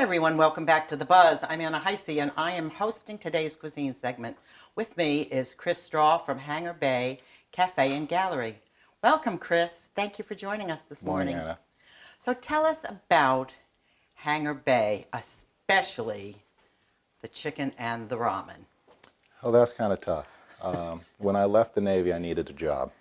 everyone, welcome back to The Buzz. I'm Anna Heisey, and I am hosting today's cuisine segment. With me is Chris Straw from Hangar Bay Cafe and Gallery. Welcome, Chris. Thank you for joining us this morning. Morning, Anna. So tell us about Hangar Bay, especially the chicken and the ramen. Oh, that's kind of tough. When I left the Navy, I needed a job.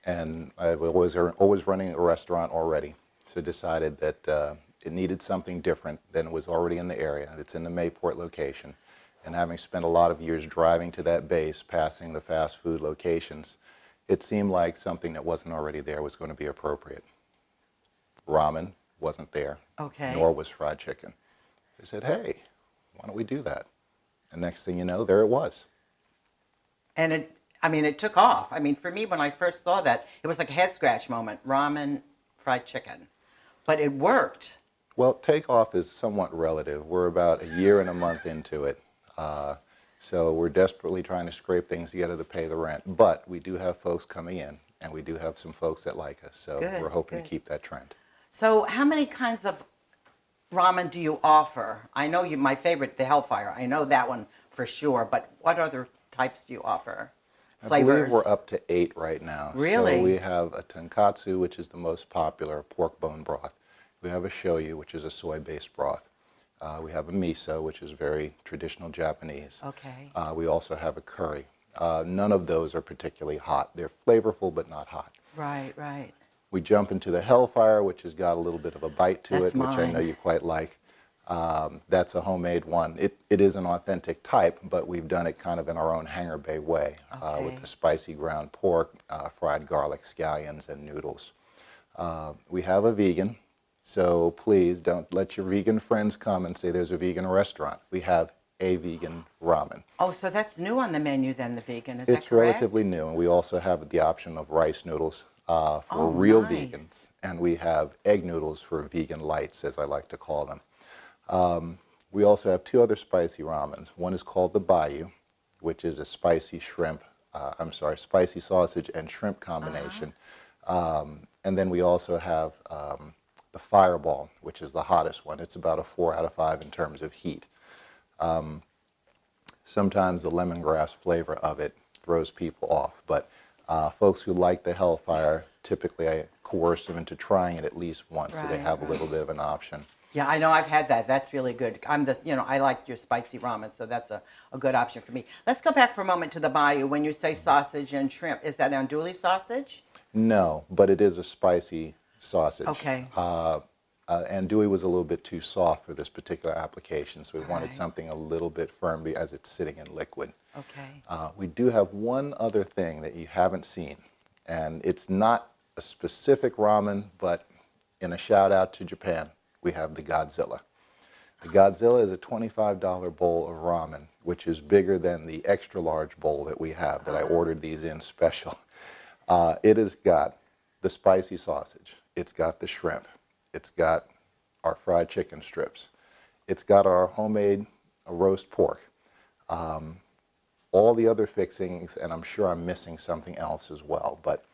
And I was always running a restaurant already. So decided that it needed something different than was already in the area. It's in the Mayport location. And having spent a lot of years driving to that base, passing the fast food locations, it seemed like something that wasn't already there was going to be appropriate. Ramen wasn't there, Okay. nor was fried chicken. I said, hey, why don't we do that? And next thing you know, there it was. And it took off. For me, when I first saw that, it was like a head scratch moment. Ramen, fried chicken. But it worked. Well, takeoff is somewhat relative. We're about a year and a month into it. So we're desperately trying to scrape things together to pay the rent. But we do have folks coming in, and we do have some folks that like us. So Good, we're hoping good. to keep that trend. So how many kinds of ramen do you offer? I know my favorite, the Hellfire. I know that one for sure. But what other types do you offer? I believe Flavors? we're up to 8 right now. Really? So we have a tonkatsu, which is the most popular pork bone broth. We have a shoyu, which is a soy-based broth. We have a miso, which is very traditional Japanese. Okay. We also have a curry. None of those are particularly hot. They're flavorful, but not hot. Right, right. We jump into the Hellfire, which has got a little bit of a bite to That's it, which I know mine. you quite like. That's a homemade one. It is an authentic type, but we've done it kind of in our own Hangar Bay way, Okay. with the spicy ground pork, fried garlic, scallions, and noodles. We have a vegan, so please don't let your vegan friends come and say there's a vegan restaurant. We have a vegan ramen. Oh, so that's new on the menu then, the vegan, is It's that correct? relatively new, and we also have the option of rice noodles for Oh, real nice. vegans, and we have egg noodles for vegan lights, as I like to call them. We also have 2 other spicy ramens. One is called the Bayou, which is a spicy spicy sausage and shrimp combination. And then we also have the Fireball, which is the hottest one. It's about a 4 out of 5 in terms of heat. Sometimes the lemongrass flavor of it throws people off, but folks who like the Hellfire, typically I coerce them into trying it at least once so they Right, have a little bit of an option. Yeah, I know I've had that. That's really good. I like your spicy ramen, so that's a good option for me. Let's go back for a moment to the Bayou. When you say sausage and shrimp, is that andouille sausage? No, but it is a spicy sausage. Okay. Andouille was a little bit too soft for this particular application, so we wanted Right. something a little bit firm as it's sitting in liquid. Okay. We do have one other thing that you haven't seen, and it's not a specific ramen, but in a shout out to Japan, we have the Godzilla. The Godzilla is a $25 bowl of ramen, which is bigger than the extra large bowl that we have that I ordered these in special. It has got the spicy sausage, it's got the shrimp, it's got our fried chicken strips, it's got our homemade roast pork, all the other fixings, and I'm sure I'm missing something else as well, but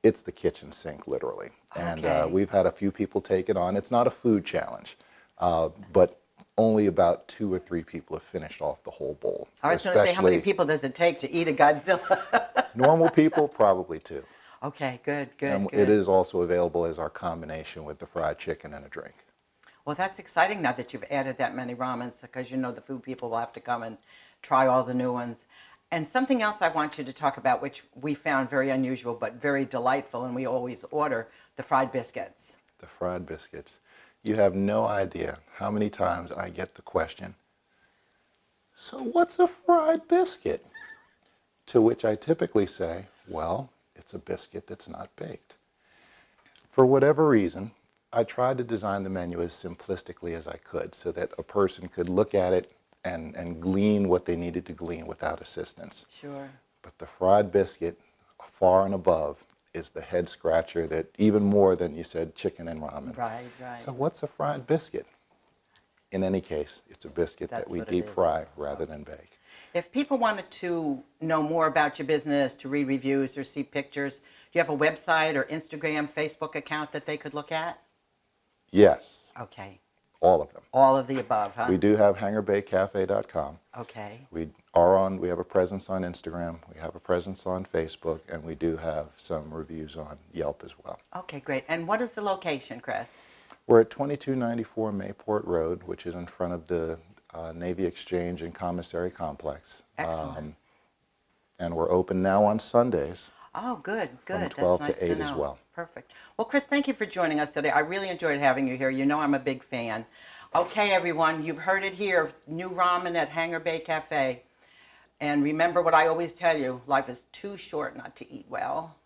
it's the kitchen sink, literally. And Okay. we've had a few people take it on. It's not a food challenge, but only about 2 or 3 people have finished off the whole bowl. I was going to say, how many Especially people does it take to eat a Godzilla? normal people, probably 2. Okay, good, good, And good. it is also available as our combination with the fried chicken and a drink. Well, that's exciting now that you've added that many ramens, because the food people will have to come and try all the new ones. And something else I want you to talk about, which we found very unusual but very delightful, and we always order, the fried biscuits. The fried biscuits. You have no idea how many times I get the question, so what's a fried biscuit? To which I typically say, well, it's a biscuit that's not baked. For whatever reason, I tried to design the menu as simplistically as I could so that a person could look at it and glean what they needed to glean without assistance. Sure. But the fried biscuit, far and above, is the head scratcher that even more than you said chicken and ramen. Right, right. So what's a fried biscuit? In any case, it's a biscuit That's that we what it deep is. fry rather than bake. If people wanted to know more about your business, to read reviews or see pictures, do you have a website or Instagram, Facebook account that they could look at? Yes, Okay. all of them. All of the above, huh? We do have hangarbaycafe.com. Okay. We have a presence on Instagram, we have a presence on Facebook, and we do have some reviews on Yelp as well. Okay, great. And what is the location, Chris? We're at 2294 Mayport Road, which is in front of the Navy Exchange and Commissary Complex. Excellent. And we're open now on Sundays. Oh, good, good. From 12 That's to nice 8 to as know. well. Perfect. Well, Chris, thank you for joining us today. I really enjoyed having you here. You know I'm a big fan. Okay, everyone, you've heard it here. New ramen at Hangar Bay Cafe. And remember what I always tell you, life is too short not to eat well.